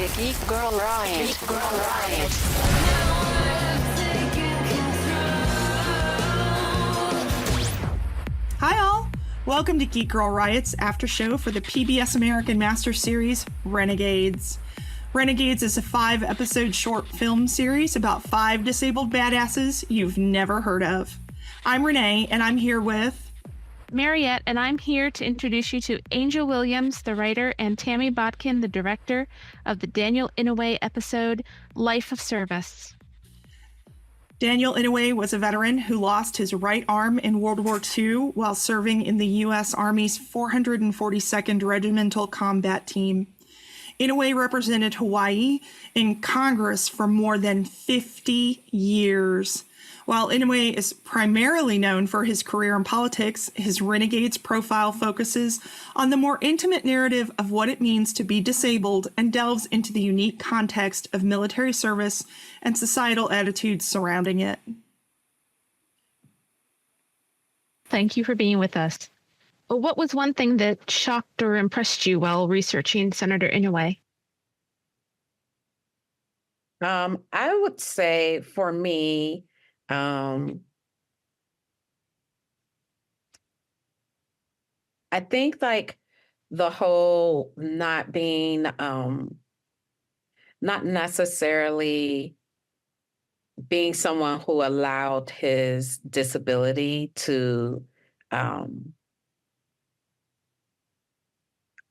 The Geek Girl Riot. Geek Girl Riot. Hi all! Welcome to Geek Girl Riot's after show for the PBS American Master Series, Renegades. Renegades is a 5-episode short film series about 5 disabled badasses you've never heard of. I'm Renee, and I'm here with... Mariette, and I'm here to introduce you to Angel Williams, the writer, and Tammy Botkin, the director of the Daniel Inouye episode, Life of Service. Daniel Inouye was a veteran who lost his right arm in World War II while serving in the U.S. Army's 442nd Regimental Combat Team. Inouye represented Hawaii in Congress for more than 50 years. While Inouye is primarily known for his career in politics, his Renegades profile focuses on the more intimate narrative of what it means to be disabled and delves into the unique context of military service and societal attitudes surrounding it. Thank you for being with us. What was one thing that shocked or impressed you while researching Senator Inouye? I would say for me, I think like the whole not being, not necessarily being someone who allowed his disability to, I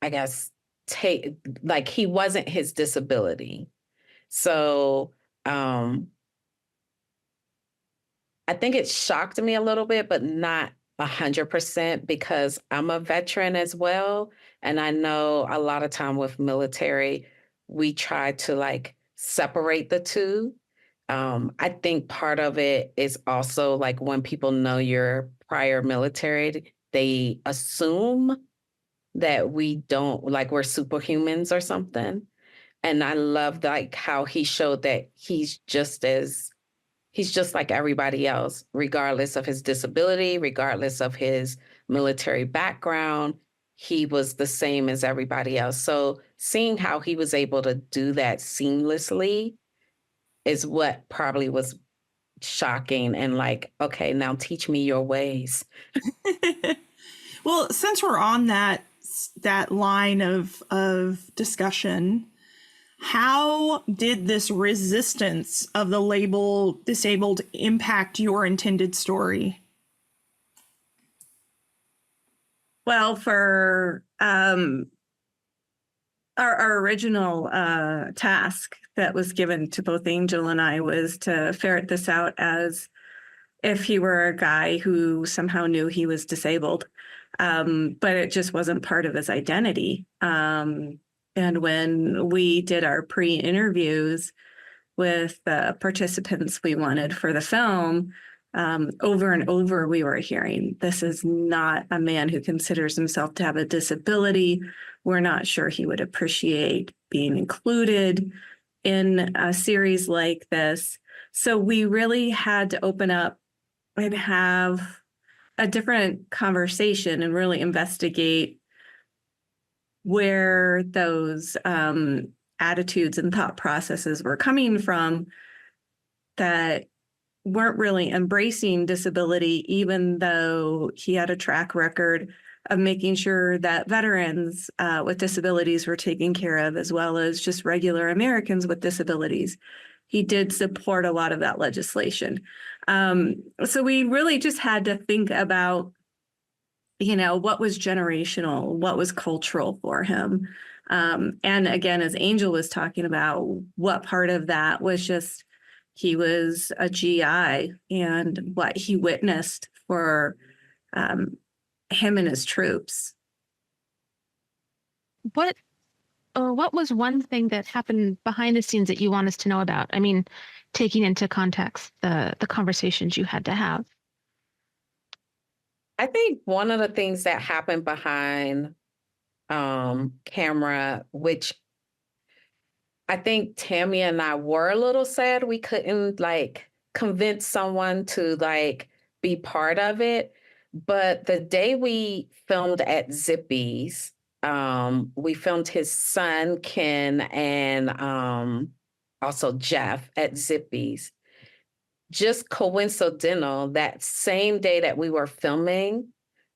guess, take, like he wasn't his disability. So, I think it shocked me a little bit, but not 100% because I'm a veteran as well. And I know a lot of time with military, we try to like separate the two. I think part of it is also like when people know you're prior military, they assume that we don't, like we're superhumans or something. And I loved like how he showed that he's just like everybody else, regardless of his disability, regardless of his military background. He was the same as everybody else. So seeing how he was able to do that seamlessly is what probably was shocking and like, okay, now teach me your ways. Well, since we're on that line of discussion, how did this resistance of the label disabled impact your intended story? Well, for our original task that was given to both Angel and I was to ferret this out as if he were a guy who somehow knew he was disabled, but it just wasn't part of his identity. And when we did our pre-interviews with the participants we wanted for the film, over and over we were hearing, this is not a man who considers himself to have a disability. We're not sure he would appreciate being included in a series like this. So we really had to open up and have a different conversation and really investigate where those attitudes and thought processes were coming from that weren't really embracing disability, even though he had a track record of making sure that veterans with disabilities were taken care of, as well as just regular Americans with disabilities. He did support a lot of that legislation. So we really just had to think about what was generational, what was cultural for him. And again, as Angel was talking about, what part of that was just he was a GI and what he witnessed for him and his troops. What was one thing that happened behind the scenes that you want us to know about? I mean, taking into context the conversations you had to have. I think one of the things that happened behind camera, which I think Tammy and I were a little sad we couldn't like convince someone to like be part of it. But the day we filmed at Zippy's, We filmed his son, Ken, and also Jeff at Zippy's. Just coincidental, that same day that we were filming,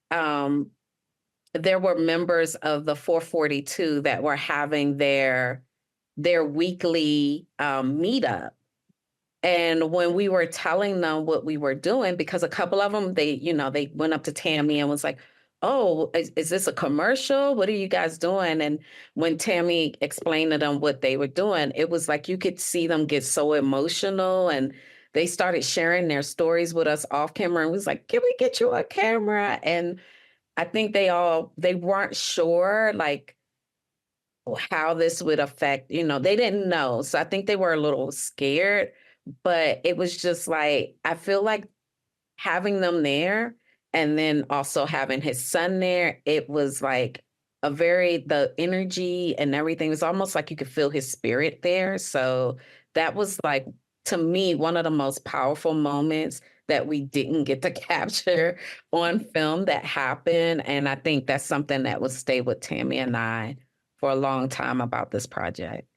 there were members of the 442 that were having their weekly meetup. And when we were telling them what we were doing, because a couple of them, they went up to Tammy and was like, "Oh, is this a commercial? What are you guys doing?" And when Tammy explained to them what they were doing, it was like you could see them get so emotional, and they started sharing their stories with us off camera. And was like, "Can we get you a camera?" And I think they weren't sure, like, how this would affect, they didn't know. So I think they were a little scared, but it was just like, I feel like having them there and then also having his son there, it was like the energy and everything was almost like you could feel his spirit there. So that was like, to me, one of the most powerful moments that we didn't get to capture on film that happened. And I think that's something that will stay with Tammy and I for a long time about this project.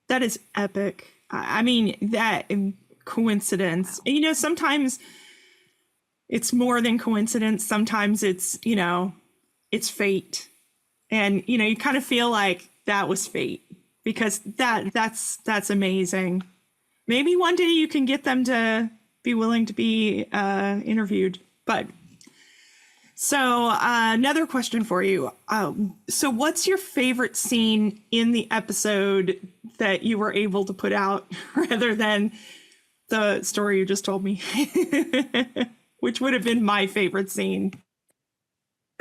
That is epic. I mean, that coincidence. Sometimes it's more than coincidence. Sometimes it's, it's fate. And, you kind of feel like that was fate because that's amazing. Maybe one day you can get them to be willing to be interviewed. But so another question for you. So what's your favorite scene in the episode that you were able to put out rather than the story you just told me, which would have been my favorite scene?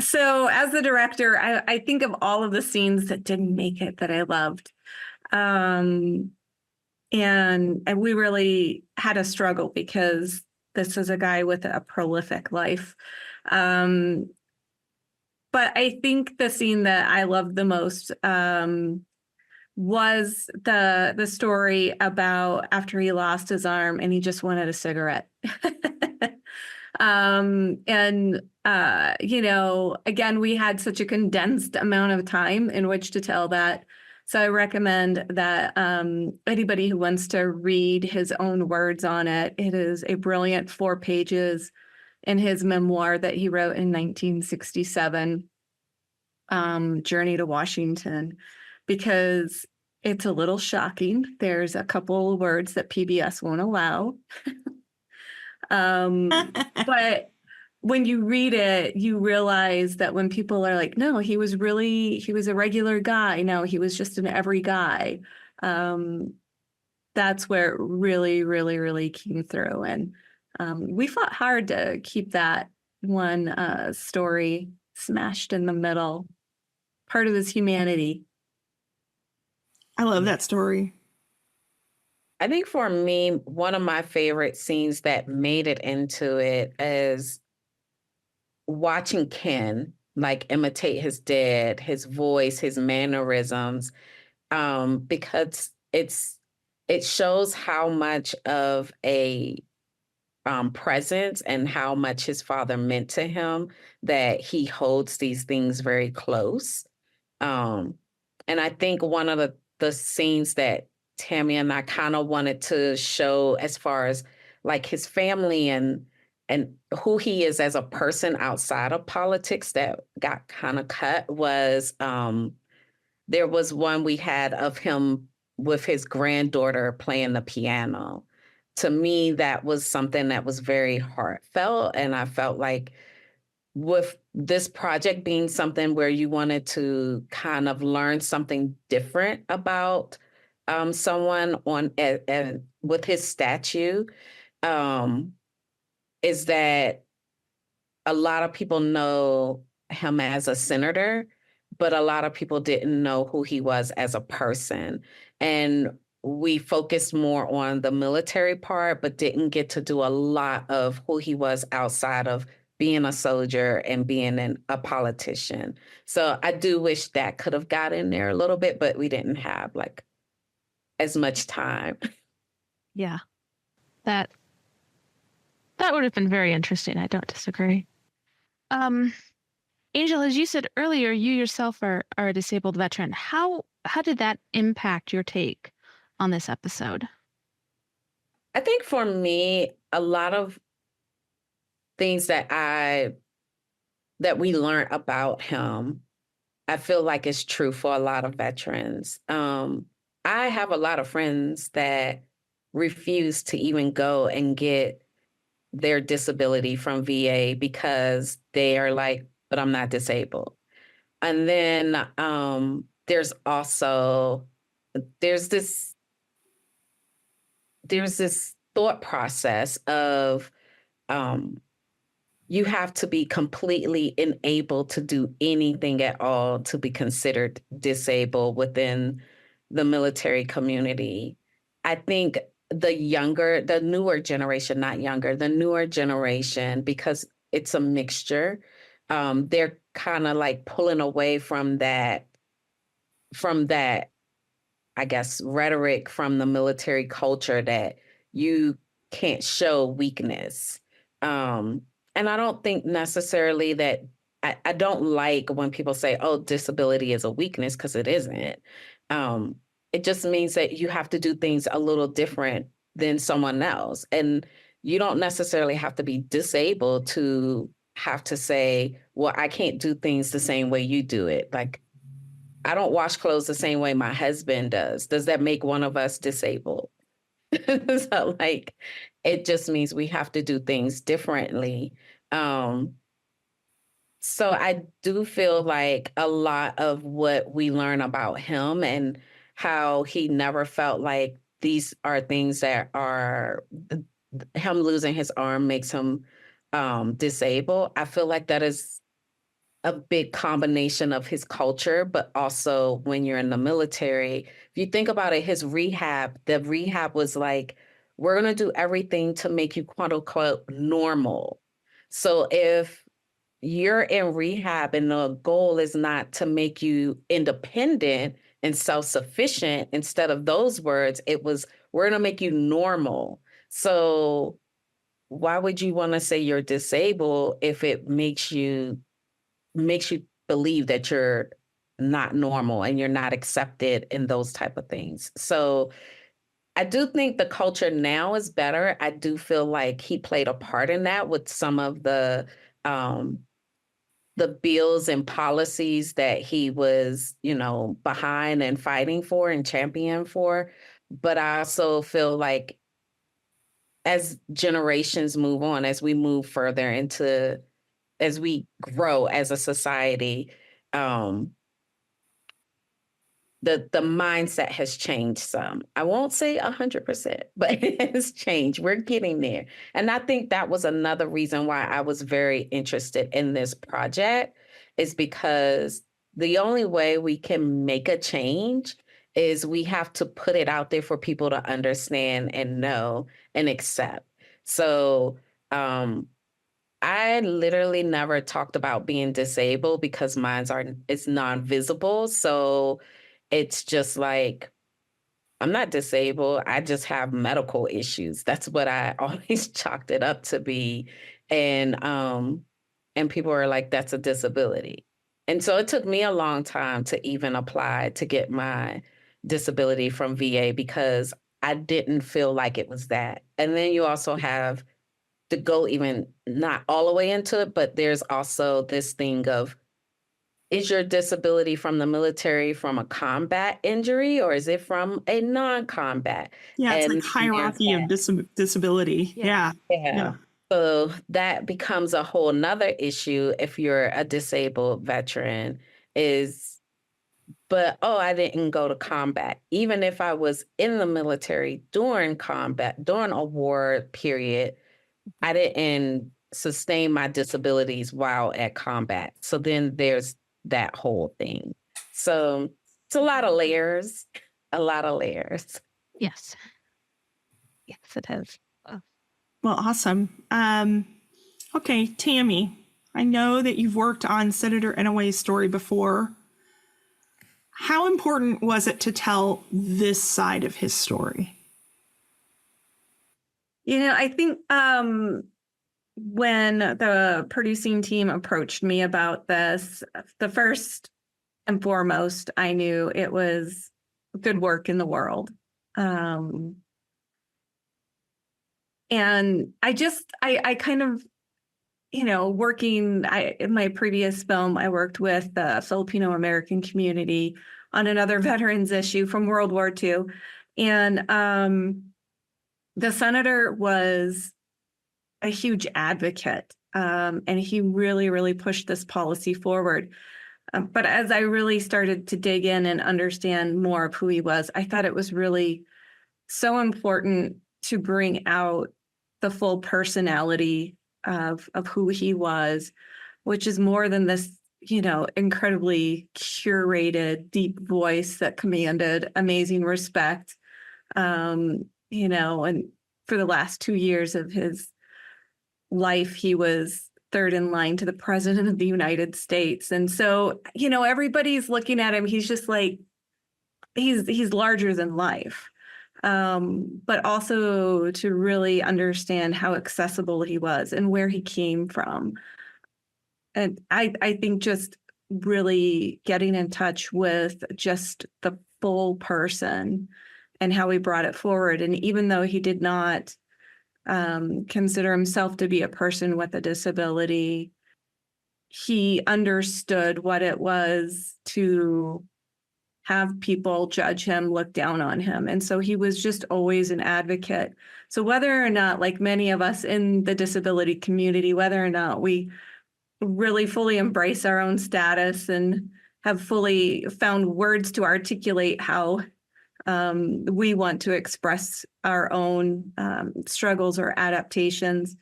So as the director, I think of all of the scenes that didn't make it that I loved. And we really had a struggle because this is a guy with a prolific life. But I think the scene that I loved the most was the story about after he lost his arm and he just wanted a cigarette. Again, we had such a condensed amount of time in which to tell that. So I recommend that anybody who wants to read his own words on it, it is a brilliant 4 pages in his memoir that he wrote in 1967, Journey to Washington, because it's a little shocking. There's a couple words that PBS won't allow. But when you read it, you realize that when people are like, no, he was a regular guy. No, he was just an every guy. That's where it really, really, really came through. And we fought hard to keep that one story smashed in the middle, part of his humanity. I love that story. I think for me, one of my favorite scenes that made it into it is watching Ken like imitate his dad, his voice, his mannerisms, because it shows how much of a presence and how much his father meant to him, that he holds these things very close. And I think one of the scenes that Tammy and I kind of wanted to show as far as like his family and who he is as a person outside of politics that got kind of cut was there was one we had of him with his granddaughter playing the piano. To me, that was something that was very heartfelt. And I felt like with this project being something where you wanted to kind of learn something different about someone with his statue, is that a lot of people know him as a senator, but a lot of people didn't know who he was as a person. And we focused more on the military part, but didn't get to do a lot of who he was outside of being a soldier and being a politician. So I do wish that could have got in there a little bit, but we didn't have like as much time. Yeah. That would have been very interesting. I don't disagree. Angel, as you said earlier, you yourself are a disabled veteran. How did that impact your take on this episode? I think for me, a lot of things that we learned about him, I feel like it's true for a lot of veterans. I have a lot of friends that refuse to even go and get their disability from VA because they are like, but I'm not disabled. And then there's also there's this thought process of you have to be completely unable to do anything at all to be considered disabled within the military community. I think the newer generation, not younger, the newer generation, because it's a mixture, they're kind of like pulling away from that, I guess, rhetoric from the military culture that you can't show weakness. And I don't think necessarily that I don't like when people say, oh, disability is a weakness, because it isn't. It just means that you have to do things a little different than someone else. And you don't necessarily have to be disabled to have to say, well, I can't do things the same way you do it. Like, I don't wash clothes the same way my husband does. Does that make one of us disabled? So, like, it just means we have to do things differently. So I do feel like a lot of what we learn about him and how he never felt like these are things that are him losing his arm makes him disabled. I feel like that is a big combination of his culture, but also when you're in the military, if you think about it, the rehab was like, we're going to do everything to make you quote unquote normal. So if you're in rehab and the goal is not to make you independent and self-sufficient, instead of those words, it was, we're going to make you normal. So why would you want to say you're disabled if it makes you believe that you're not normal and you're not accepted in those type of things? So I do think the culture now is better. I do feel like he played a part in that with some of the bills and policies that he was, behind and fighting for and champion for. But I also feel like as generations move on, as we move further as we grow as a society, the mindset has changed some. I won't say 100%, but it has changed. We're getting there. And I think that was another reason why I was very interested in this project, is because the only way we can make a change is we have to put it out there for people to understand and know and accept. So I literally never talked about being disabled because it's non-visible. So it's just like, I'm not disabled. I just have medical issues. That's what I always chalked it up to be. And people are like, that's a disability. And so it took me a long time to even apply to get my disability from VA because I didn't feel like it was that. And then you also have to go even not all the way into it, but there's also this thing of, is your disability from the military from a combat injury or is it from a non-combat? Yeah, it's like hierarchy of disability. Yeah. So that becomes a whole nother issue if you're a disabled veteran I didn't go to combat. Even if I was in the military during combat, during a war period, I didn't sustain my disabilities while at combat. So then there's that whole thing. So it's a lot of layers, Yes. Yes, it has. Well, awesome. Okay, Tammy, I know that you've worked on Senator Inouye's story before. How important was it to tell this side of his story? I think when the producing team approached me about this, the first and foremost, I knew it was good work in the world. And I kind of, working, in my previous film, I worked with the Filipino American community on another veterans issue from World War II. And the senator was a huge advocate, and he really, really pushed this policy forward. But as I really started to dig in and understand more of who he was, I thought it was really so important to bring out the full personality of who he was, which is more than this, incredibly curated, deep voice that commanded amazing respect. And for the last 2 years of his life, he was third in line to the president of the United States. And so, everybody's looking at him. He's just like, he's larger than life. But also to really understand how accessible he was and where he came from. And I think just really getting in touch with just the full person and how he brought it forward. And even though he did not consider himself to be a person with a disability, he understood what it was to have people judge him, look down on him. And so he was just always an advocate. So whether or not, like many of us in the disability community, whether or not we really fully embrace our own status and have fully found words to articulate how we want to express our own struggles or adaptations,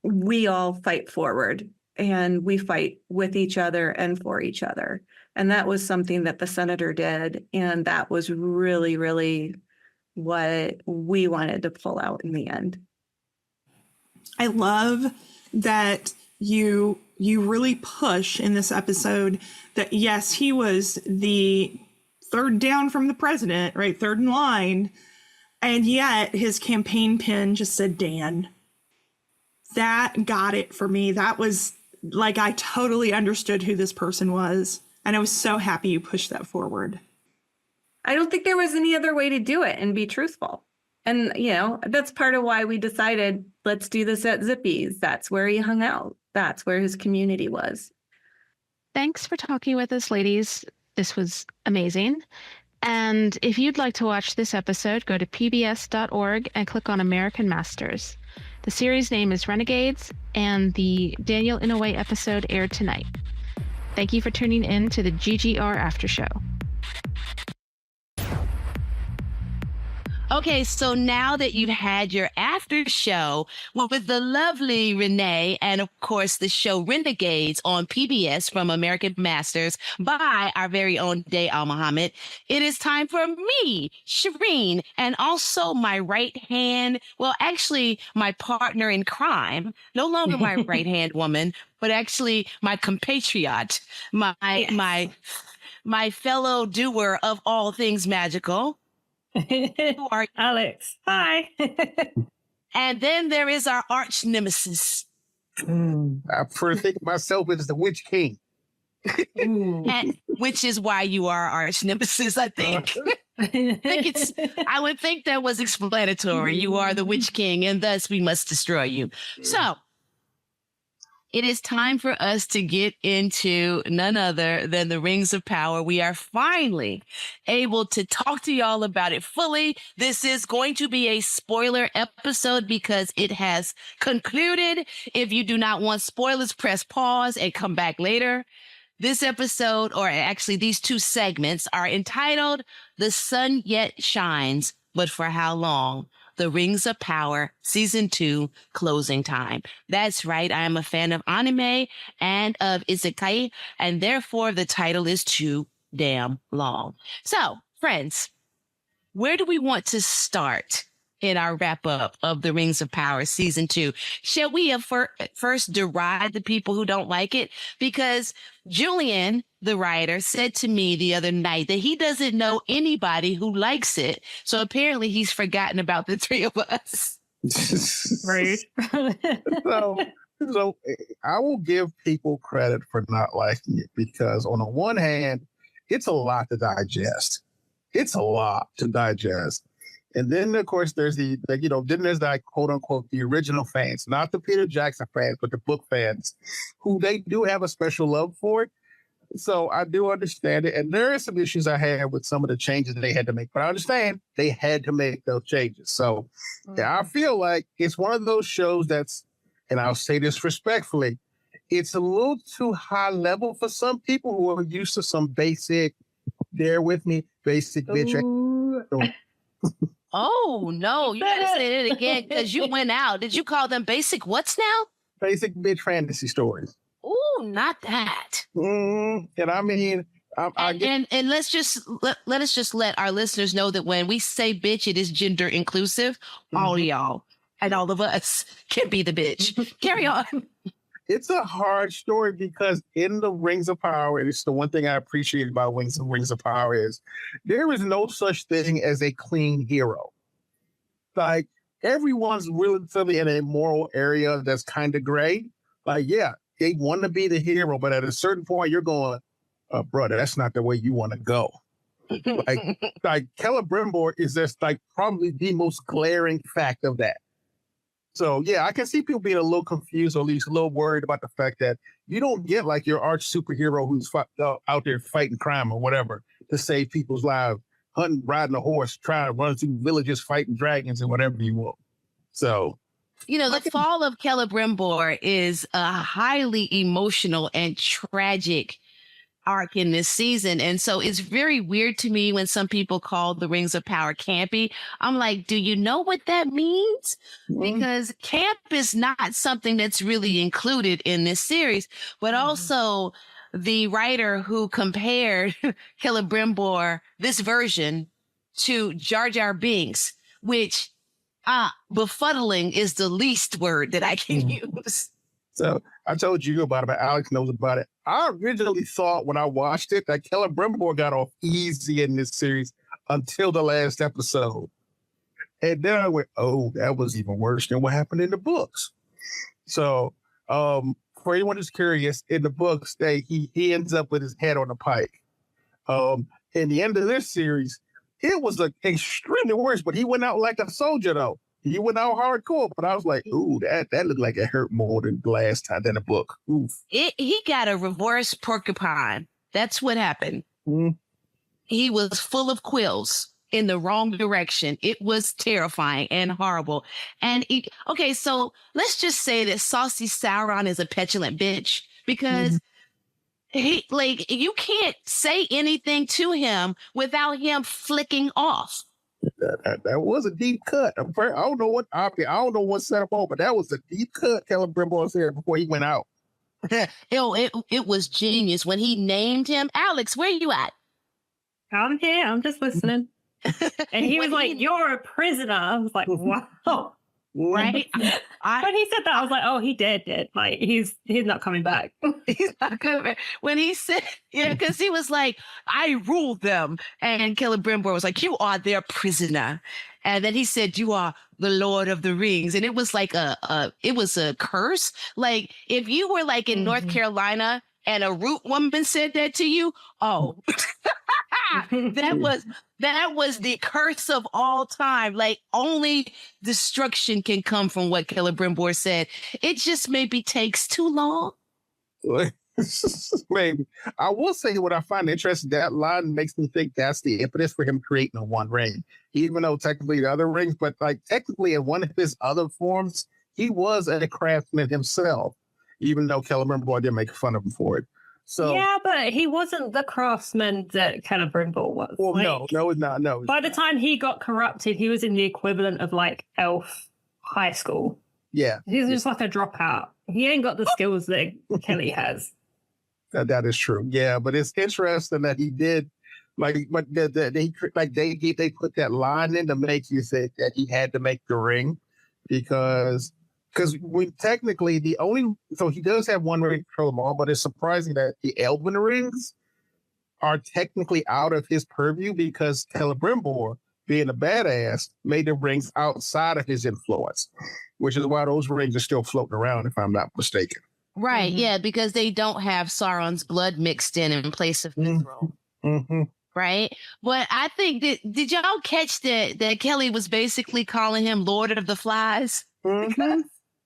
we all fight forward, and we fight with each other and for each other. And that was something that the senator did. And that was really, really what we wanted to pull out in the end. I love that you really push in this episode that, yes, he was the third down from the president, right? Third in line. And yet his campaign pin just said Dan. That got it for me. That was like, I totally understood who this person was. And I was so happy you pushed that forward. I don't think there was any other way to do it and be truthful. And, that's part of why we decided, let's do this at Zippy's. That's where he hung out. That's where his community was. Thanks for talking with us, ladies. This was amazing. And if you'd like to watch this episode, go to pbs.org and click on American Masters. The series name is Renegades, and the Daniel Inouye episode aired tonight. Thank you for tuning in to the GGR Aftershow. Okay, so now that you've had your after show with the lovely Renee and, of course, the show Renegades on PBS from American Masters by our very own Al-Mohamed, it is time for me, Shireen, and also my right hand, well, actually, my partner in crime, no longer my right-hand woman, but actually my compatriot, my fellow doer of all things magical. Who are Alex? Hi. And then there is our arch nemesis. I prefer to think of myself as the Witch King. And, which is why you are our arch nemesis, I think. I would think that was explanatory. You are the Witch King, and thus we must destroy you. So it is time for us to get into none other than the Rings of Power. We are finally able to talk to y'all about it fully. This is going to be a spoiler episode because it has concluded. If you do not want spoilers, press pause and come back later. This episode, or actually these two segments, are entitled The Sun Yet Shines, But For How Long? The Rings of Power, Season 2, Closing Time. That's right, I am a fan of anime and of isekai, and therefore the title is too damn long. So, friends, where do we want to start in our wrap-up of The Rings of Power, Season 2? Shall we first deride the people who don't like it? Because Julian, the writer, said to me the other night that he doesn't know anybody who likes it. So apparently he's forgotten about the three of us. Rude. So I will give people credit for not liking it because on the one hand, it's a lot to digest. It's a lot to digest. And then, of course, there's then there's the quote unquote, the original fans, not the Peter Jackson fans, but the book fans who they do have a special love for it. So I do understand it. And there are some issues I had with some of the changes that they had to make, but I understand they had to make those changes. So yeah, I feel like it's one of those shows that's, and I'll say this respectfully, it's a little too high level for some people who are used to some basic, bear with me, basic bitch. Oh, no, you gotta say it again because you went out. Did you call them basic what's now? Basic bitch fantasy stories. Oh, not that. And I mean, and let's just let us just let our listeners know that when we say bitch, it is gender inclusive. All of y'all and all of us can be the bitch. Carry on. It's a hard story because in the Rings of Power, and it's the one thing I appreciate about Rings of Power is there is no such thing as a clean hero. Like everyone's relatively in a moral area that's kind of gray. Like, yeah, they want to be the hero, but at a certain point, you're going, brother, that's not the way you want to go. like Celebrimbor is just like probably the most glaring fact of that. So, yeah, I can see people being a little confused or at least a little worried about the fact that you don't get like your arch superhero who's out there fighting crime or whatever to save people's lives, hunting, riding a horse, trying to run through villages, fighting dragons and whatever you want. So, the fall of Celebrimbor is a highly emotional and tragic arc in this season. And so it's very weird to me when some people call the Rings of Power campy. I'm like, do you know what that means? Because camp is not something that's really included in this series, but also the writer who compared Celebrimbor, this version, to Jar Jar Binks, which befuddling is the least word that I can use. So I told you about it, but Alex knows about it. I originally thought when I watched it that Celebrimbor got off easy in this series until the last episode. And then I went, oh, that was even worse than what happened in the books. So for anyone who's curious, in the books, he ends up with his head on a pike. In the end of this series, it was extremely worse, but he went out like a soldier, though. He went out hardcore, but I was like, ooh, that looked like it hurt more than the last time than the book. Oof. He got a reverse porcupine. That's what happened. He was full of quills in the wrong direction. It was terrifying and horrible. And so let's just say that Saucy Sauron is a petulant bitch because you can't say anything to him without him flicking off. That was a deep cut. I don't know what set him on, but that was a deep cut. Celebrimbor said before he went out. It was genius when he named him. Alex, where you at? I'm here. I'm just listening. And he was like, "You're a prisoner." I was like, "Wow." Right? When he said that, I was like, "Oh, he did. Like he's not coming back." He's not coming back. When he said, because he was like, "I ruled them," and Celebrimbor was like, "You are their prisoner," and then he said, "You are the Lord of the Rings," and it was like it was a curse. Like if you were like in North Carolina and a root woman said that to you, oh. That was the curse of all time. Like only destruction can come from what Celebrimbor said. It just maybe takes too long. Maybe. I will say what I find interesting, that line makes me think that's the impetus for him creating a one ring. Even though technically the other rings, but like technically in one of his other forms, he was a craftsman himself, even though Celebrimbor didn't make fun of him for it. So yeah, but he wasn't the craftsman that Celebrimbor was. Well, no, it's not. No. By the time he got corrupted, he was in the equivalent of like elf high school. Yeah. He's just like a dropout. He ain't got the skills that Kelly has. That is true. Yeah, but it's interesting that he did they put that line in to make you think that he had to make the ring because we technically he does have one ring control them all, but it's surprising that the Elven rings are technically out of his purview because Celebrimbor being a badass, made the rings outside of his influence, which is why those rings are still floating around, if I'm not mistaken. Right, Mhm. yeah, because they don't have Sauron's blood mixed in place of mithril. Mm-hmm. Right. But I think did y'all catch that Kelly was basically calling him Lord of the Flies? Mm-hmm.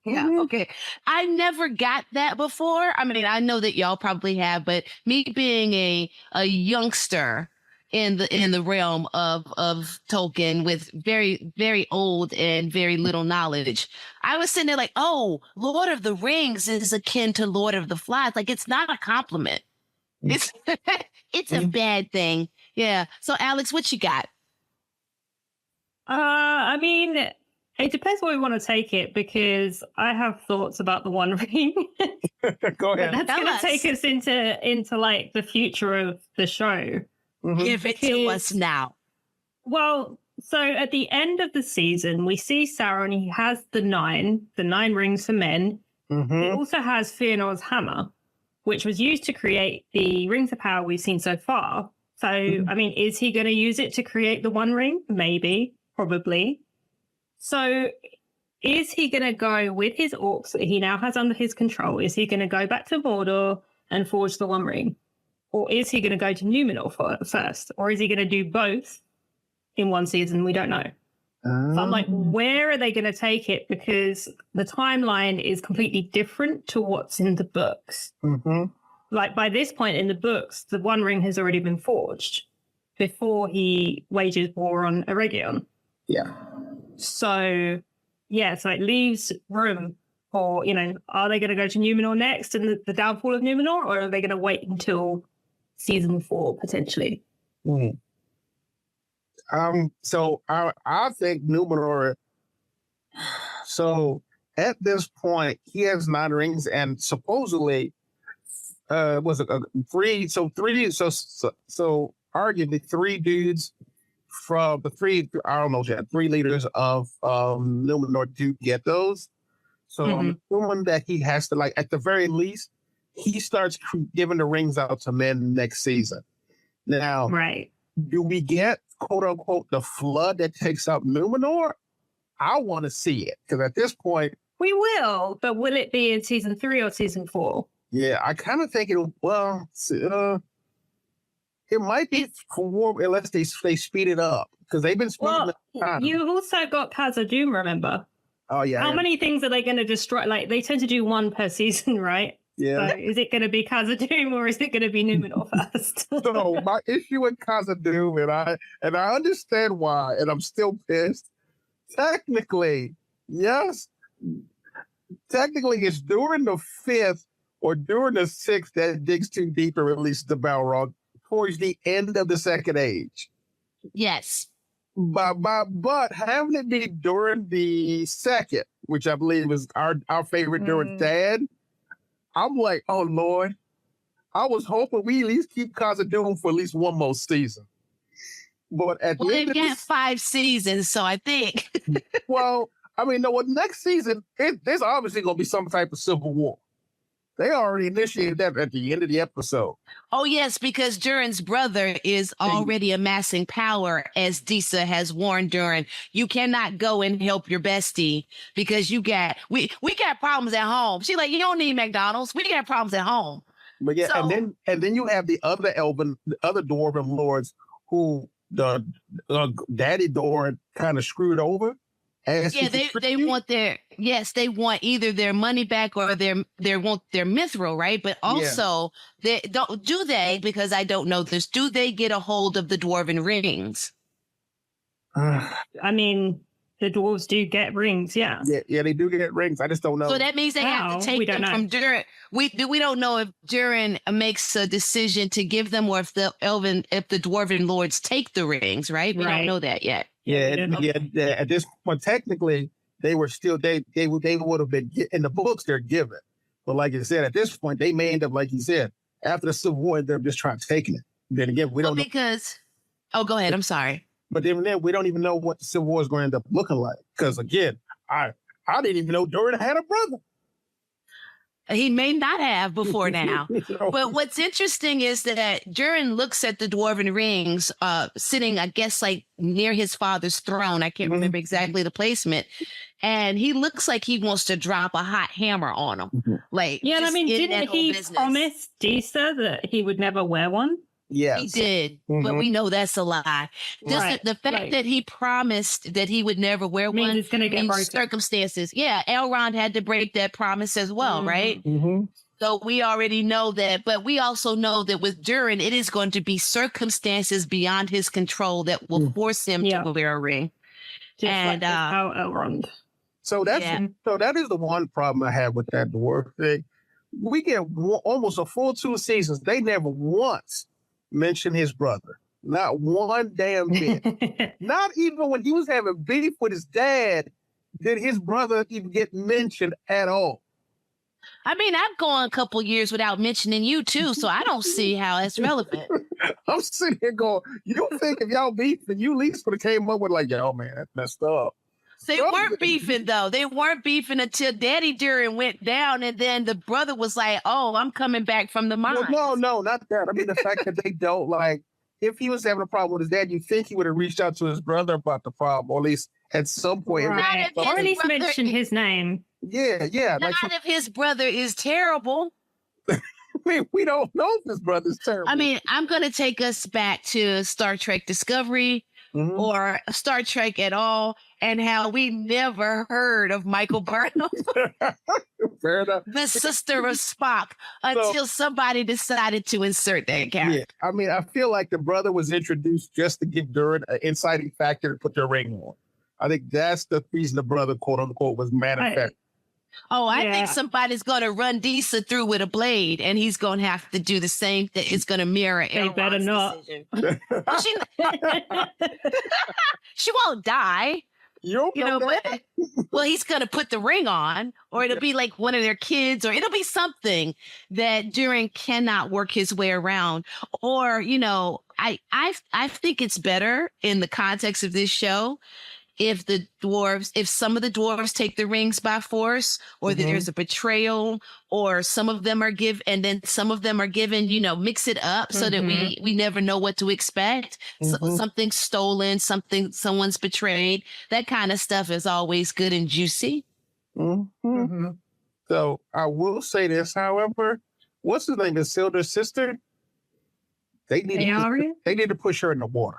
Yeah, okay. I never got that before. I mean, I know that y'all probably have, but me being a youngster in the realm of Tolkien with very, very old and very little knowledge, I was sitting there like, oh, Lord of the Rings is akin to Lord of the Flies. Like, it's not a compliment. It's it's a bad thing. Yeah. So Alex, what you got? I mean, it depends where we want to take it, because I have thoughts about the One Ring. Go ahead. That's Tell going to us. take us into like the future of the show. Mhm. Give it to us now. Well, so at the end of the season, we see Sauron. He has the nine rings for men. He Mhm. also has Fëanor's hammer, which was used to create the rings of power we've seen so far. So, I mean, is he going to use it to create the One Ring? Maybe, probably. So, is he going to go with his orcs that he now has under his control? Is he going to go back to Mordor and forge the One Ring? Or is he going to go to Numenor first? Or is he going to do both in one season? We don't know. So I'm like, where are they going to take it? Because the timeline is completely different to what's in the books. Mhm. Like, by this point in the books, the One Ring has already been forged before he wages war on Eregion. Yeah. So, yeah, so it leaves room for, are they going to go to Numenor next and the downfall of Numenor, or are they going to wait until season 4 potentially? Mm. So I think Numenor. So at this point, he has 9 rings, and supposedly, was it three? So three. So arguably 3 dudes from the 3. I don't know, Chad, 3 leaders of Numenor do get those. So I'm assuming that he has to, like, at the very least, he starts giving the rings out to men next season. Now, Right. do we get, quote unquote, the flood that takes out Numenor? I want to see it, because at this point, We will, but will it be in season 3 or season 4? yeah, I kind of think it'll. Well, it might be for war unless they speed it up, because they've been speeding Well, it up. you've also got Khazad-dûm, remember? Oh yeah, How yeah. many things are they going to destroy? Like, they tend to do 1 per season, right? Yeah. So is it going to be Khazad-dûm or is it going to be Numenor first? So my issue with Khazad-dûm, and I understand why, and I'm still pissed. Technically, yes. Technically, it's during the 5th or during the 6th that it digs too deep and releases the Balrog towards the end of the Second Age. Yes. But having it be during the 2nd, which I believe was our favorite during Dad, I'm like, oh Lord, I was hoping we at least keep Khazad-dûm for at least one more season. But at Well, the end they've of got 5 seasons, so I think. well, I mean, no, next season, there's obviously going to be some type of civil war. They already initiated that at the end of the episode. Oh, yes, because Durin's brother is already amassing power, as Disa has warned Durin. You cannot go and help your bestie because we got problems at home. She's like, you don't need McDonald's. We got problems at home. But yeah, So- and then you have the other dwarven lords who the Daddy Doran kind of screwed over. Yeah, they want they want either their money back or their mithril, right? But also, because I don't know this, do they get a hold of the dwarven rings? I mean, the dwarves do get rings, yeah. Yeah, they do get rings. I just don't know. So that means they have How? to take We them don't know. from Durin. We don't know if Durin makes a decision to give them, or if the dwarven lords take the rings, right? We don't know that yet. Yeah, we don't know. yeah. At this point, technically, they were still they would have been in the books. They're given, but like you said, at this point, they may end up, like you said, after the Civil War, they're just trying to take it. Then again, we don't know. Because go ahead. I'm sorry. But then we don't even know what the Civil War is going to end up looking like. Because again, I didn't even know Durin had a brother. He may not have before now. But what's interesting is that Durin looks at the dwarven rings sitting, I guess, like near his father's throne. I can't remember exactly the placement. And he looks like he wants to drop a hot hammer on him. Like, yeah, and I just mean, in that didn't whole he business. promise Disa that he would never wear one? Yes. He did, but we know that's a lie. Just Right, the fact right. that he promised that he would never wear Means one it's gonna get in broken. circumstances. Yeah, Elrond had to break that promise as well, right? Mm-hmm. So we already know that, but we also know that with Durin, it is going to be circumstances beyond his control that will force him Yeah. to wear a ring. Just And, like how Elrond. So that's so that is the one problem I have with that dwarf thing. We get almost a full 2 seasons. They never once mentioned his brother. Not one damn bit. Not even when he was having beef with his dad did his brother even get mentioned at all. I mean, I've gone a couple years without mentioning you too, so I don't see how it's relevant. I'm sitting here going, you don't think if y'all beef, then you at least would have came up with like, yo, man, that's messed up. They weren't beefing though. They weren't beefing until Daddy Durin went down, and then the brother was like, "Oh, I'm coming back from the mines." Well, no, not that. I mean, the fact that they don't like. If he was having a problem with his dad, you think he would have reached out to his brother about the problem, or at least at some point. Right. Not if Or at his least brother- mention his name. Yeah. Not if his brother is terrible. We don't know if his brother's terrible. I mean, I'm going to take us back to Star Trek Discovery or Star Trek at all, and how we never heard of Michael Burnham, fair enough. the sister of Spock, until somebody decided to insert that character. Yeah, I mean, I feel like the brother was introduced just to give Durin an inciting factor to put their ring on. I think that's the reason the brother, quote unquote, was manifested. I think somebody's going to run Disa through with a blade, and he's going to have to do the same thing. It's going to mirror They better not. Well, she won't die. You know, but well, he's going to put the ring on, or it'll be like one of their kids, or it'll be something that Durin cannot work his way around. Or, I think it's better in the context of this show if some of the dwarves take the rings by force, or that there's a betrayal, or some of them are and then some of them are given, mix it up so that we never know what to expect. Something's stolen, someone's betrayed. That kind of stuff is always good and juicy. So I will say this, however, what's his name? Isildur's sister? They need to push her in the water.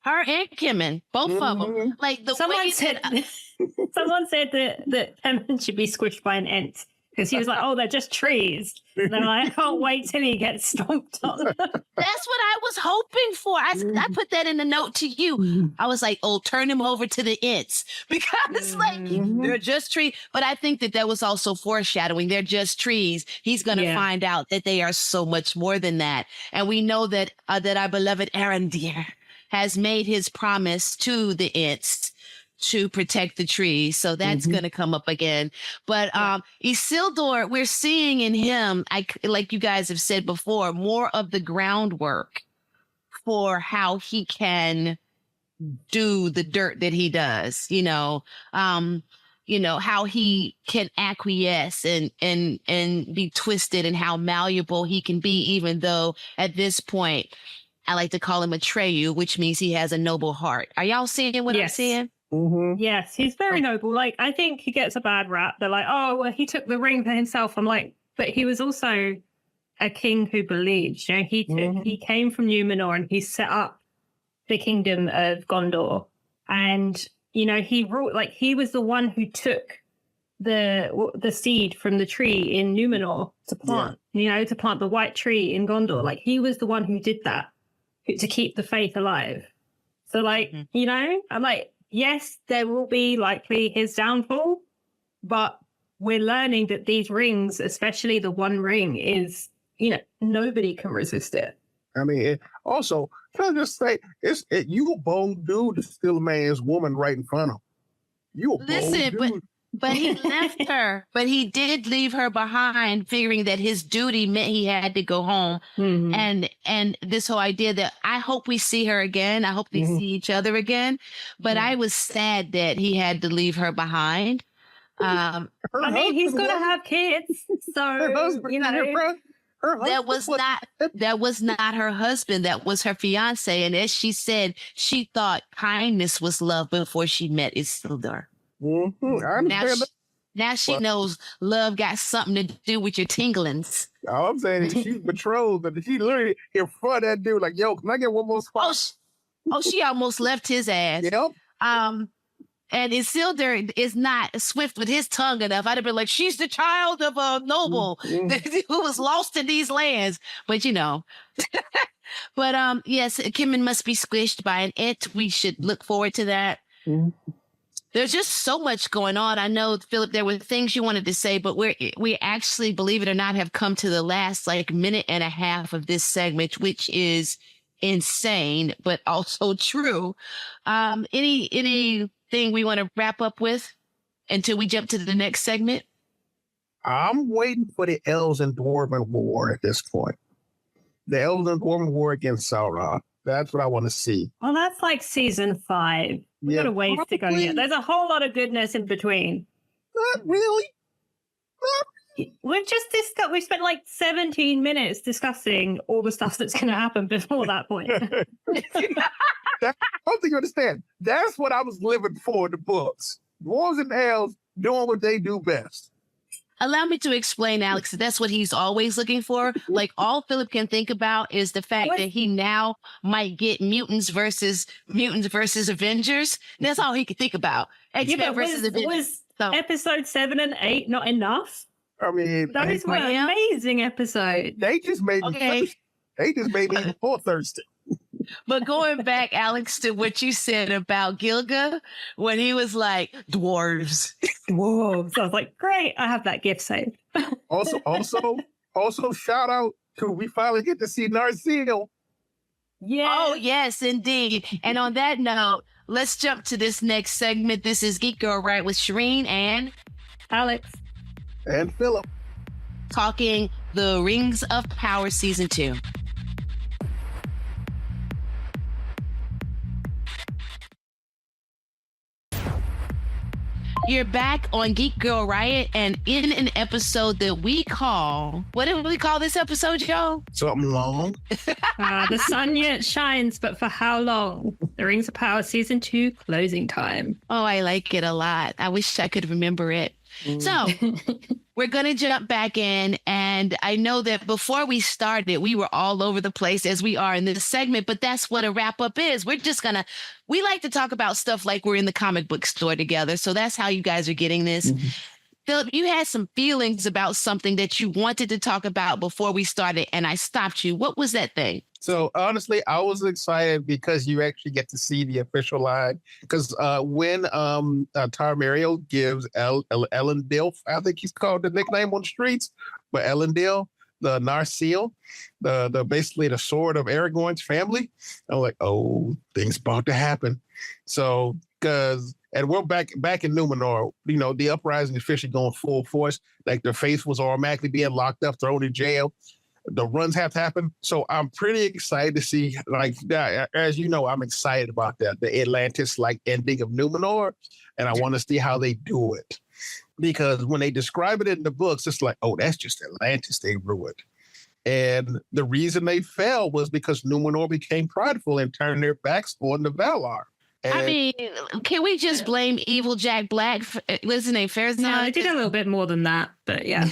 Her and Kimmin, both of them. Like Someone said that Emmon should be squished by an ant because he was like, "Oh, they're just trees." And they're like, "I can't wait till he gets stomped on." That's what I was hoping for. I put that in the note to you. I was like, "Oh, turn him over to the Ents," because they're just trees. But I think that was also foreshadowing. They're just trees. He's going to find out that they are so much more than that, and we know that our beloved Arondir has made his promise to the Ents to protect the trees. So that's going to come up again. But Isildur, we're seeing in him, like you guys have said before, more of the groundwork for how he can do the dirt that he does, how he can acquiesce and be twisted, and how malleable he can be, even though at this point, I like to call him Atreyu, which means he has a noble heart. Are y'all seeing what I'm seeing? Yes, he's very noble. Like, I think he gets a bad rap. They're like, "Oh, well, he took the ring for himself." I'm like, but he was also a king who believed. He came from Numenor and he set up the kingdom of Gondor, and he ruled. Like, he was the one who took the seed from the tree in Numenor to plant. To plant the white tree in Gondor. Like, he was the one who did that to keep the faith alive. So, like, I'm like, yes, there will be likely his downfall, but we're learning that these rings, especially the One Ring, is, nobody can resist it. I mean, also, can I just say, you a bold dude to steal a man's woman right in front of him. You a bold dude. But he left her. But he did leave her behind, figuring that his duty meant he had to go home. And this whole idea that I hope we see her again. I hope they see each other again. But I was sad that he had to leave her behind. I mean, he's going to have kids. So, her husband, you know. her That husband was not her husband. That was her fiance. And as she said, she thought kindness was love before she met Isildur. I understand that. Now she knows love got something to do with your tinglings. All I'm saying is she's betrothed, but she literally in front of that dude like, yo, can I get one more spot? She almost left his ass. Yep. And Isildur is not swift with his tongue enough. I'd have been like, she's the child of a noble who was lost in these lands. But you know. But yes, Kimmin must be squished by an it. We should look forward to that. There's just so much going on. I know, Philip, there were things you wanted to say, but we actually, believe it or not, have come to the last minute and a half of this segment, which is insane, but also true. Anything we want to wrap up with until we jump to the next segment? I'm waiting for the Elves and Dwarven War at this point. The Elves and Dwarven War against Sauron. That's what I want to see. Well, that's like season 5. We've got a ways to go yet. There's a whole lot of goodness in between. Not really. We've just discussed, we spent like 17 minutes discussing all the stuff that's going to happen before that point. I don't think you understand. That's what I was living for in the books. Dwarves and elves doing what they do best. Allow me to explain, Alex. That's what he's always looking for. Like, all Philip can think about is the fact that he now might get mutants versus Avengers. That's all he can think about. X-Men versus Avengers. Was episode 7 and 8 not enough? I mean, those were amazing episodes. They just made me thirsty. They just made me more thirsty. But going back, Alex, to what you said about Gilga, when he was like, dwarves. Dwarves. I was like, great, I have that gift saved. Also, shout out to, we finally get to see Narsil. Yeah. Oh, yes, indeed. And on that note, let's jump to this next segment. This is Geek Girl Right with Shireen and Alex. And Philip. Talking the Rings of Power Season 2. You're back on Geek Girl Riot, and in an episode that we call, what did we call this episode, y'all? Something long. The sun yet shines, but for how long? The Rings of Power Season 2 closing time. Oh, I like it a lot. I wish I could remember it. So we're going to jump back in. And I know that before we started, we were all over the place as we are in this segment, but that's what a wrap up is. We like to talk about stuff like we're in the comic book store together. So that's how you guys are getting this. Philip, you had some feelings about something that you wanted to talk about before we started, and I stopped you. What was that thing? So honestly, I was excited because you actually get to see the official line. Because when Tarmariel gives Elendil, I think he's called the nickname on the streets, but Elendil, the Narsil, the basically the sword of Aragorn's family, I'm like, oh, things about to happen. So and we're back in Numenor, you know, the uprising is officially going full force. Like the faith was automatically being locked up, thrown in jail. The runs have to happen. So I'm pretty excited to see, like, as you know, I'm excited about that, the Atlantis like ending of Numenor. And I want to see how they do it. Because when they describe it in the books, it's like, oh, that's just Atlantis they ruined. And the reason they fell was because Numenor became prideful and turned their backs on the Valar. And I mean, can we just blame evil Jack Black? What's his name? Farazan? No, I did a little bit more than that, but yeah.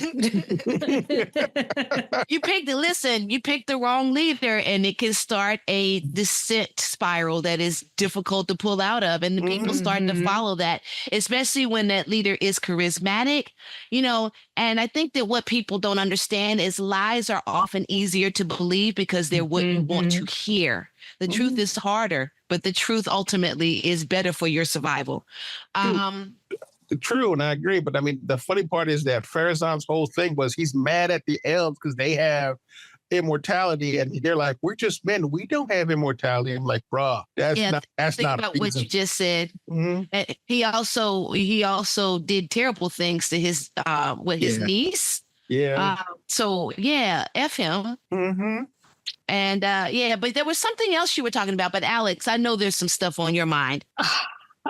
You picked the wrong leader, and it can start a descent spiral that is difficult to pull out of. And the people starting to follow that, especially when that leader is charismatic, you know. And I think that what people don't understand is lies are often easier to believe because they're what you want to hear. The truth is harder, but the truth ultimately is better for your survival. True, and I agree. But I mean, the funny part is that Farazan's whole thing was he's mad at the elves because they have immortality, and they're like, "We're just men. We don't have immortality." I'm like, "Bruh, that's not about what you just said." Mm-hmm. He also did terrible things to his his niece. Yeah. So yeah, F him. Mm-hmm. And but there was something else you were talking about. But Alex, I know there's some stuff on your mind.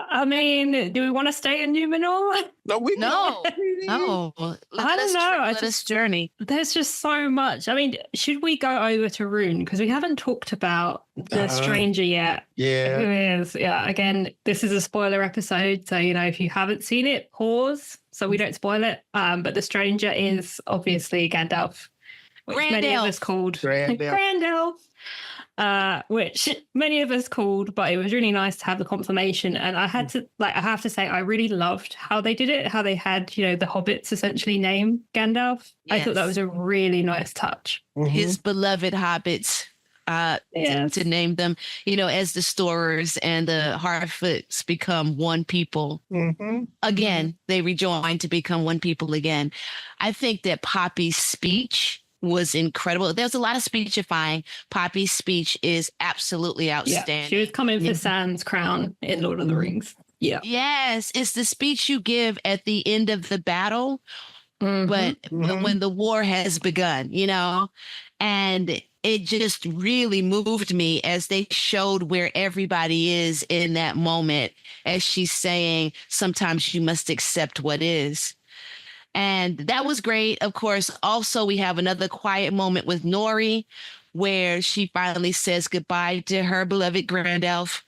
I mean, do we want to stay in Numenor? No, we No. No. I don't know. Let us journey. There's just so much. I mean, should we go over to Rune? Because we haven't talked about the stranger yet. Yeah. Who is? Yeah. Again, this is a spoiler episode. So, if you haven't seen it, pause so we don't spoil it. But the stranger is obviously Gandalf, which many of us called Grandalf. Which many of us called, but it was really nice to have the confirmation. And I have to say, I really loved how they did it, how they had, the hobbits essentially name Gandalf. Yes. I thought that was a really nice touch. Mm-hmm. His beloved hobbits, to name them, as the Storers and the Harfoots become one people. Mm-hmm. Again, they rejoin to become one people again. I think that Poppy's speech was incredible. There's a lot of speechifying. Poppy's speech is absolutely outstanding. Yeah, she was coming for Sam's crown in Lord of the Rings. Yeah. Yes, it's the speech you give at the end of the battle, but when the war has begun, and it just really moved me as they showed where everybody is in that moment, as she's saying, sometimes you must accept what is. And that was great. Of course, also we have another quiet moment with Nori where she finally says goodbye to her beloved Gandalf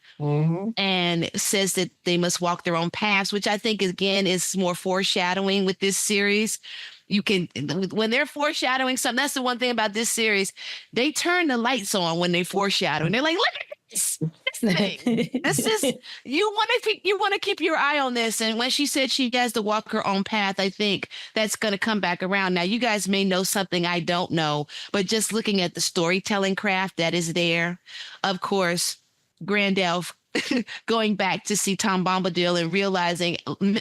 and says that they must walk their own paths, which I think, again, is more foreshadowing with this series. When they're foreshadowing something, that's the one thing about this series. They turn the lights on when they foreshadow. And they're like, look at this thing. This is, you want to keep your eye on this. And when she said she has to walk her own path, I think that's going to come back around. Now, you guys may know something I don't know, but just looking at the storytelling craft that is there, of course, Gandalf going back to see Tom Bombadil and realizing,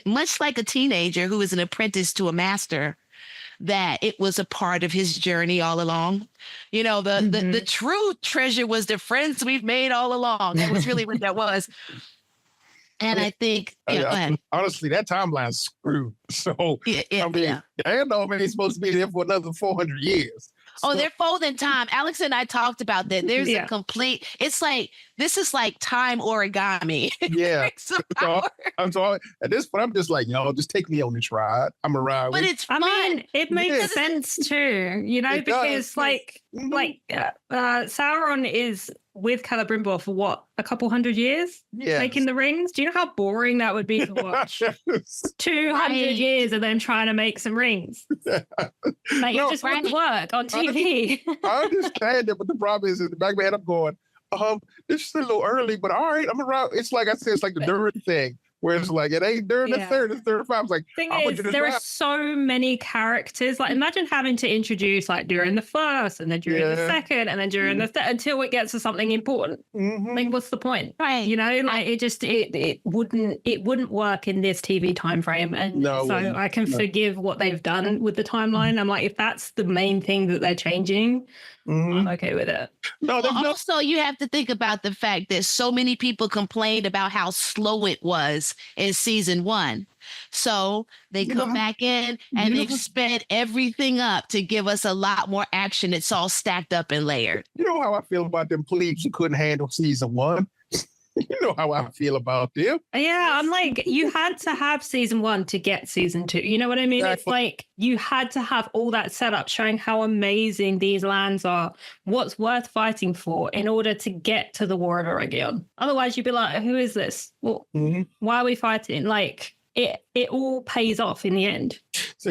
much like a teenager who is an apprentice to a master, that it was a part of his journey all along. The true treasure was the friends we've made all along. That was really what that was. And I think, honestly, that timeline's screwed. So, Gandalf ain't supposed to be there for another 400 years. Oh, they're folding time. Alex and I talked about that. There's a complete, it's like, this is like time origami. Yeah. So at this point, I'm just like, just take me on this ride. I'm a ride. But it's fun. I mean, it makes sense too, because Sauron is with Celebrimbor for what, a couple hundred years making the rings? Do you know how boring that would be to watch? 200 years of them trying to make some rings. It just wouldn't work on TV. I understand it, but the problem is in the back of my head, I'm going, this is a little early, but all right, I'm around. It's like I said, it's like the during thing. Where it's like, it ain't during the third, it's 35. It's like, thing is, there are so many characters. Like, imagine having to introduce, like, during the first, and then during the second, and then during the third, until it gets to something important. Like, what's the point? Right. It wouldn't work in this TV time frame. And I can forgive what they've done with the timeline. I'm like, if that's the main thing that they're changing, I'm okay with it. Also, you have to think about the fact that so many people complained about how slow it was in season 1. So they come back in and they've sped everything up to give us a lot more action. It's all stacked up and layered. You know how I feel about them plebes who couldn't handle season 1? You know how I feel about them. Yeah, I'm like, you had to have season 1 to get season 2. You know what I mean? It's like you had to have all that setup showing how amazing these lands are, what's worth fighting for in order to get to the War of Eregion. Otherwise, you'd be like, who is this? Well, why are we fighting? Like, it all pays off in the end. So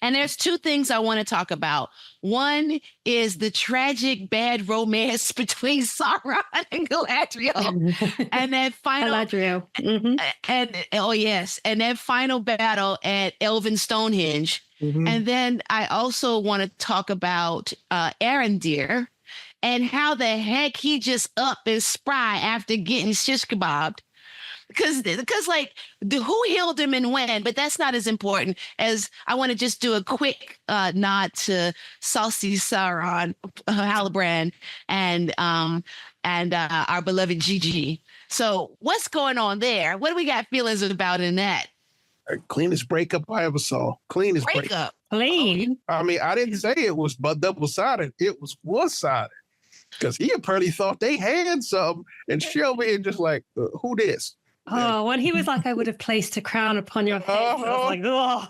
and there's 2 things I want to talk about. One is the tragic bad romance between Sauron and Galadriel, and that final Galadriel, and that final battle at Elven Stonehenge. And then I also want to talk about Arondir and how the heck he just up and spry after getting shish kebabbed. Because like, who healed him and when, but that's not as important as I want to just do a quick nod to Saucy Sauron, Halbrand, and our beloved Gigi. So what's going on there? What do we got feelings about in that? Cleanest breakup I ever saw. Cleanest breakup. Clean. I mean, I didn't say it was double-sided. It was one-sided. Because he apparently thought they had something, and Shelby is just like, who this? Oh, when he was like, I would have placed a crown upon your head. I was like, oh.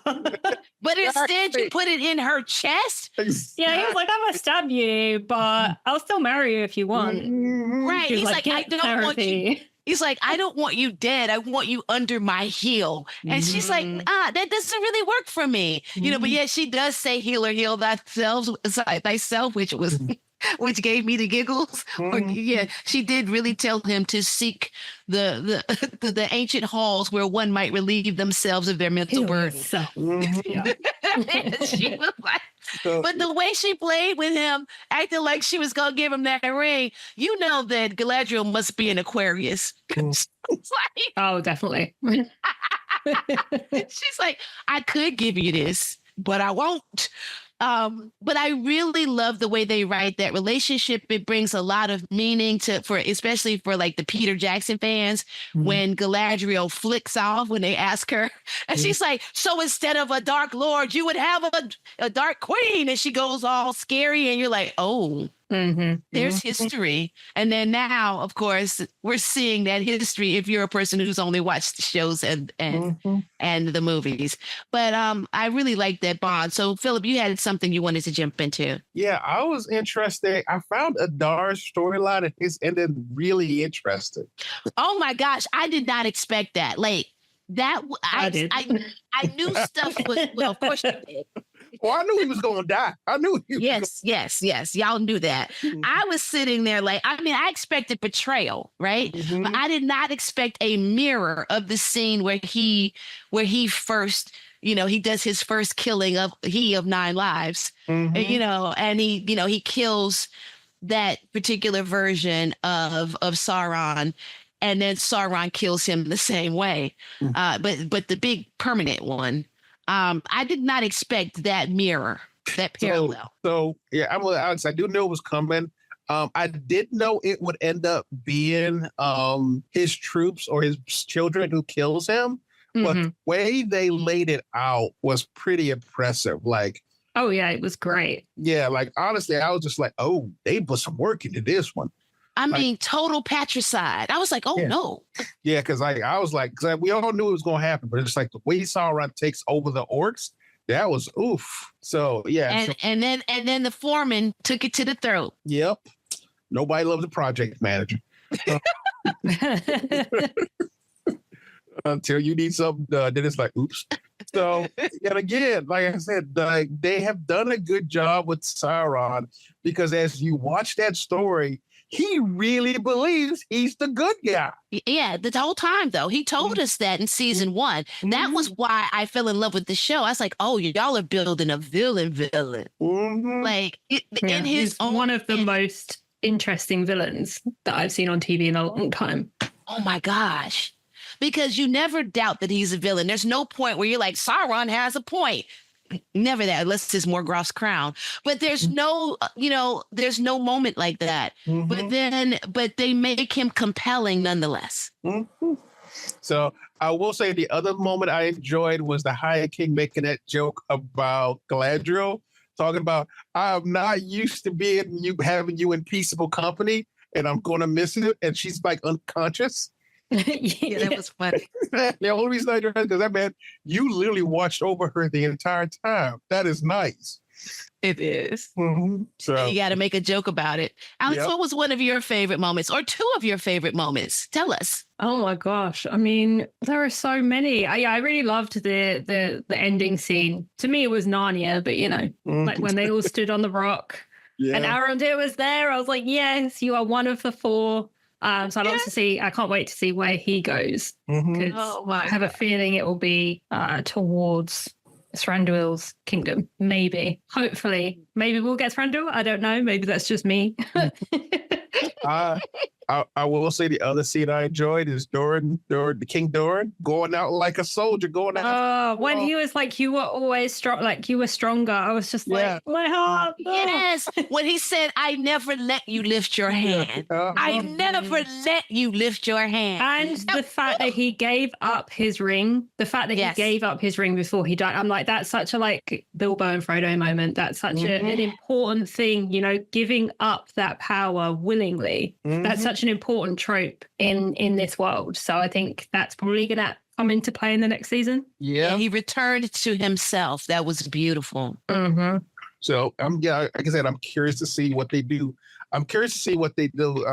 But instead, you put it in her chest. Yeah, he was like, I'm going to stab you, but I'll still marry you if you want. Right. He was He's like, I "Get don't want you. therapy." He's like, I don't want you dead. I want you under my heel. And she's like, that doesn't really work for me. You know, but yeah, she does say heal thyself, which gave me the giggles. Or, yeah, she did really tell him to seek the ancient halls where one might relieve themselves of their mental burden. Yeah. She was like, but the way she played with him, acting like she was gonna give him that ring, you know that Galadriel must be an Aquarius. It's like, Oh, definitely. she's like, I could give you this, but I won't. But I really love the way they write that relationship. It brings a lot of meaning especially for like the Peter Jackson fans, when Galadriel flicks off when they ask her, and she's like, so instead of a dark lord, you would have a dark queen. And she goes all scary, and you're like, oh, there's history. And then now, of course, we're seeing that history if you're a person who's only watched the shows and the movies. But I really like that bond. So, Philip, you had something you wanted to jump into. Yeah, I was interested. I found Adar's storyline and his ended really interesting. Oh my gosh, I did not expect that. Like that, I knew stuff was, well, of course you did. Well, I knew he was going to die. I knew he was Yes. Y'all knew that. I was sitting there like, I mean, I expected betrayal, right? But I did not expect a mirror of the scene where he first, he does his first killing of 9 lives, and he kills that particular version of Sauron. And then Sauron kills him the same way. But the big permanent one, I did not expect that mirror, that parallel. So yeah, I'm honest. I do know it was coming. I did know it would end up being his troops or his children who kills him. But the way they laid it out was pretty impressive. Like, oh yeah, it was great. Yeah, like honestly, I was just like, oh, they put some work into this one. I mean, total patricide. I was like, oh, no. Yeah, because I was like, cause we all knew it was going to happen, but it's like the way Sauron takes over the orcs, that was oof. So, yeah. And then the foreman took it to the throat. Yep. Nobody loves a project manager. Until you need something done, then it's like, oops. So, and again, like I said, they have done a good job with Sauron, because as you watch that story, he really believes he's the good guy. Yeah, the whole time, though. He told us that in season 1. That was why I fell in love with the show. I was like, oh, y'all are building a villain. Like, in his own... one of the most interesting villains that I've seen on TV in a long time. Oh, my gosh. Because you never doubt that he's a villain. There's no point where you're like, Sauron has a point. Never that, unless it's Morgoth's crown. But there's no, there's no moment like that. But they make him compelling nonetheless. So I will say the other moment I enjoyed was the High King making that joke about Galadriel, talking about, I'm not used to having you in peaceable company, and I'm going to miss it. And she's like unconscious. Yeah, that was funny. The only reason I do that is because that man, you literally watched over her the entire time. That is nice. It is. So you got to make a joke about it. Alex, what was one of your favorite moments, or 2 of your favorite moments? Tell us. Oh my gosh! I mean, there are so many. I really loved the ending scene. To me, it was Narnia, but like when they all stood on the rock, and Arondir was there. I was like, yes, you are one of the 4. So I'd love to see. I can't wait to see where he goes, because I have a feeling it will be towards Thranduil's kingdom. Maybe, hopefully, maybe we'll get Thranduil. I don't know. Maybe that's just me. I will say the other scene I enjoyed is Doran, the King Doran, going out like a soldier, going out. When he was like, you were always strong, like you were stronger. I was just like, my heart. Yes. When he said, I never let you lift your hand. I never let you lift your hand. And the fact that he gave up his ring, he gave up his ring before he died. I'm like, that's such a like Bilbo and Frodo moment. That's such an important thing, giving up that power willingly. That's such such an important trope in this world. So I think that's probably going to come into play in the next season. Yeah. He returned to himself. That was beautiful. Mm-hmm. So like I said, I'm curious to see what they do. I'm curious to see what they do,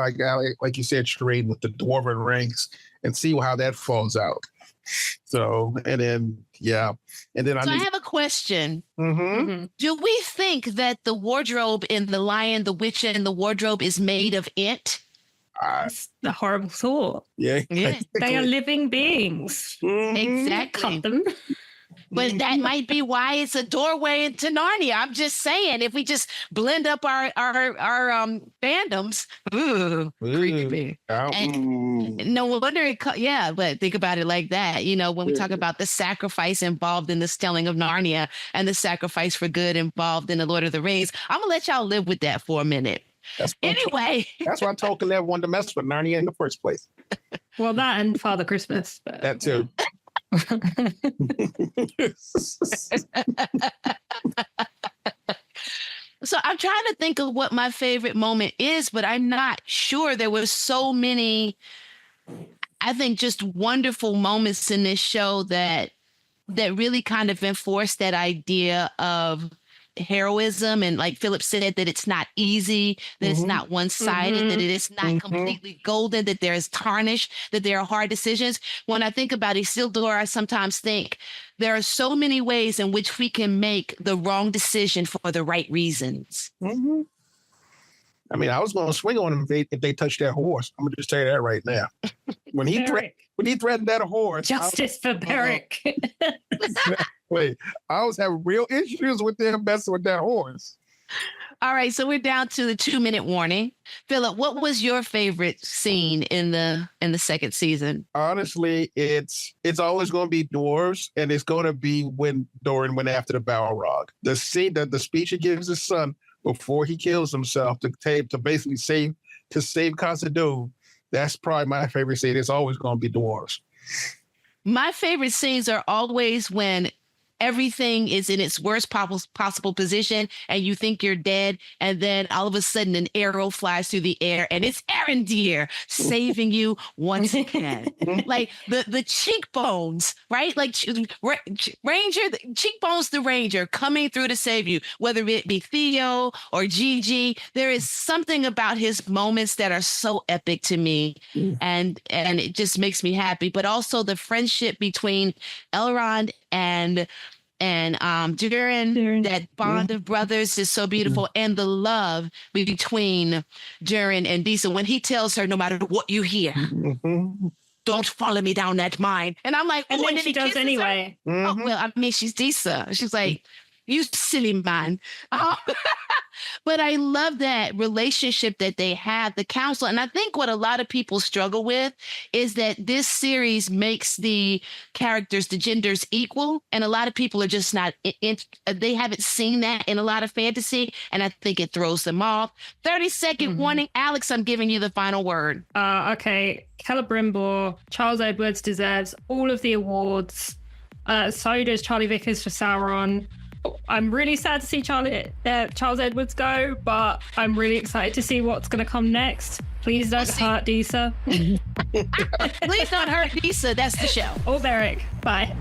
like you said, Shereen, with the dwarven rings, and see how that falls out. So, and then I have a question. Mm-hmm. Do we think that the wardrobe in The Lion, the Witch, and the Wardrobe is made of it? That's the horrible thought. Yeah. They are living beings. Mm-hmm. Exactly. Cut them. But that might be why it's a doorway into Narnia. I'm just saying, if we just blend up our fandoms, creepy. And no wonder but think about it like that. You know, when we talk about the sacrifice involved in this telling of Narnia and the sacrifice for good involved in the Lord of the Rings, I'm gonna let y'all live with that for a minute. That's why Tolkien never wanted to mess with Narnia in the first place. Well, that and Father Christmas. But, that too. So I'm trying to think of what my favorite moment is, but I'm not sure. There were so many, I think, just wonderful moments in this show that really kind of enforced that idea of heroism. And like Philip said, that it's not easy, that it's not one-sided, that it is not completely golden, that there is tarnish, that there are hard decisions. When I think about Isildur, I sometimes think there are so many ways in which we can make the wrong decision for the right reasons. Mm-hmm. I mean, I was going to swing on them if they touched that horse. I'm going to just tell you that right now. When he threatened that horse. Justice for Beric. Wait, I was having real issues with them messing with that horse. All right, so we're down to the 2-minute warning. Philip, what was your favorite scene in the second season? Honestly, it's always going to be dwarves, and it's going to be when Doran went after the Balrog. The scene, the speech he gives his son before he kills himself to basically save Khazad-dûm. That's probably my favorite scene. It's always going to be dwarves. My favorite scenes are always when everything is in its worst possible position and you think you're dead, and then all of a sudden an arrow flies through the air and it's Arendir saving you once again. Like the cheekbones, right? Like Ranger, cheekbones the Ranger coming through to save you, whether it be Theo or Gigi. There is something about his moments that are so epic to me, and it just makes me happy. But also the friendship between Elrond and Durin, that bond of brothers is so beautiful. And the love between Durin and Disa when he tells her, no matter what you hear, don't follow me down that mine. And I'm like, and then she does anyway. Oh, well, I mean, she's Disa. She's like, you silly man. But I love that relationship that they have, the council. And I think what a lot of people struggle with is that this series makes the characters, the genders equal. And a lot of people are just not, they haven't seen that in a lot of fantasy. And I think it throws them off. 30-second warning. Alex, I'm giving you the final word. Okay. Celebrimbor, Charles Edwards deserves all of the awards. So does Charlie Vickers for Sauron. I'm really sad to see Charles Edwards go, but I'm really excited to see what's going to come next. Please don't hurt Disa. Please don't hurt Disa. That's the show. Or Beric. Bye.